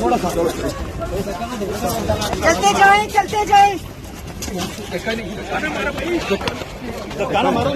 थोड़ा सा चलते जाए चलते जाए। धक्का ना मारो।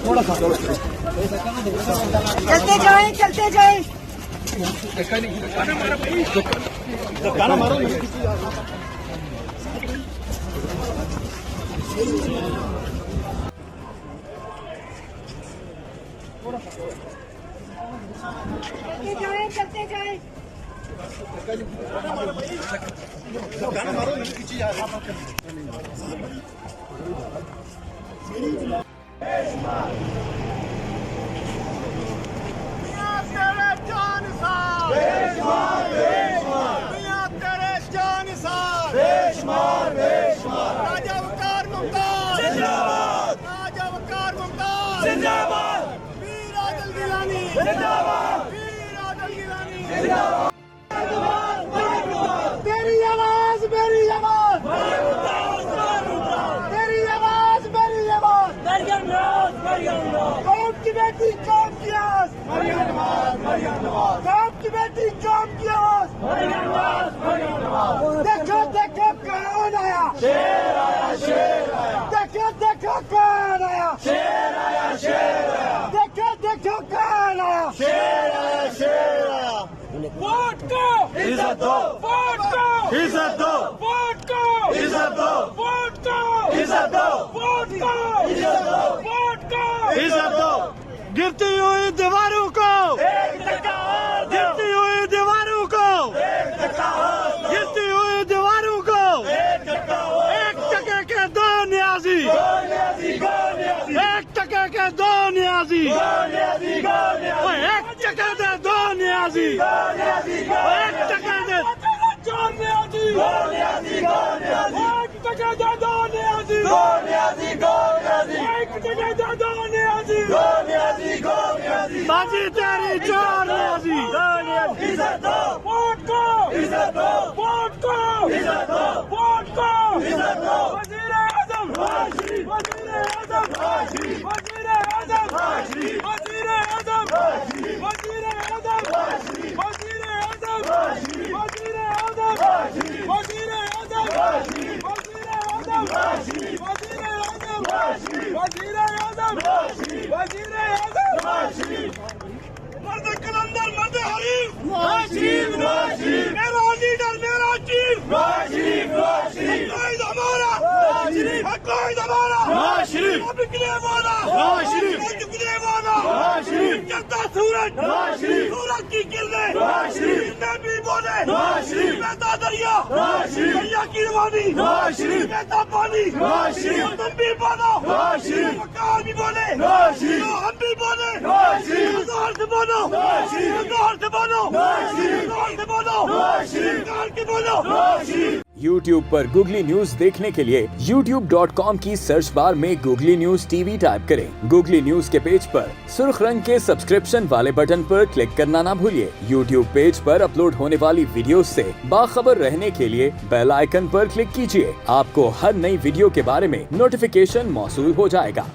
थोड़ा सा चलते जाए चलते जाए। धक्का ना मारो। चलते जाए चलते जाए। धक्का ना मारो। जिंदाबाद वीर आदिल गिलानी जिंदाबाद वीर आदिल गिलानी जिंदाबाद तेरी आवाज मेरी आवाज तेरी आवाज मेरी आवाज कौम की बेटी कौम की आवाज कौम की बेटी कौम की आवाज। देखो देखो कौन आया शेर आया शेर आया। देखो देखो कौन आया शेर आया शेर आया। देखो देखो कौन आया शेर आया शेर आया। वोट को इज्जत दो वोट को इज्जत दो वोट को इज्जत दो वोट को इज्जत दो वोट को इज्जत दो वोट को इज्जत दो। गिरती हुई दीवारों को एक धक्का और दो गिरती हुई दीवारों को एक धक्का और दो गिरती हुई दीवारों को एक धक्का और एक टके के दो न्याजी गोलियाजी गोलियाजी एक टके के दो न्याजी गोलियाजी गोलियाजी एक टके दे दो न्याजी गोलियाजी एक टके दे गोलियाजी गोलियाजी गोलियाजी एक टका दे दो न्याजी गोलियाजी गोलियाजी एक टका दे दो न्याजी गोलियाजी गोलियाजी बाजी तेरी चोर न्याजी इज्जत दो वोट को इज्जत दो वोट को इज्जत दो वोट को इज्जत दो। वज़ीर आज़म हाजी वज़ीर आज़म हाजी वज़ीर आज़म हाजी वज़ीर आज़म हाजी वज़ीर आज़म हाजी वज़ीर आज़म हाजी वज़ीर आज़म हाजी वज़ीर आज़म हाजी वज़ीर आज़म हाजी वज़ीर आज़म हाजी वज़ीर आज़म हाजी वज़ीर आज़म हाजी। मर्द कलंदर मर्द हरीफ नाशीब नाशीब मेरा लीडर मेरा चीफ नाशीब नाशीब कोई हमारा नाशीब कोई हमारा नाशीब अब निकले वाला नाशीब निकले वाला नाशीब चलता सूरज नाशीब सूरज की किरणें नाशीब मैं भी बोले नाशीब बहता दरिया नाशीब दरिया की रवानी नाशीब बहता पानी नाशीब तुम भी बोलो नाशीब मकान भी बोले नाशीब हम भी बोले नाशीब जोर से बोलो नाशीब जोर से बोलो नाशीब जोर से बोलो नाशीब जोर के बोलो नाशीब। YouTube पर गूगली न्यूज देखने के लिए youtube.com की सर्च बार में गूगली न्यूज टीवी टाइप करें। गूगली न्यूज के पेज पर सुर्ख रंग के सब्सक्रिप्शन वाले बटन पर क्लिक करना ना भूलिए। YouTube पेज पर अपलोड होने वाली वीडियोस से बाखबर रहने के लिए बेल आइकन पर क्लिक कीजिए। आपको हर नई वीडियो के बारे में नोटिफिकेशन मौसूल हो जाएगा।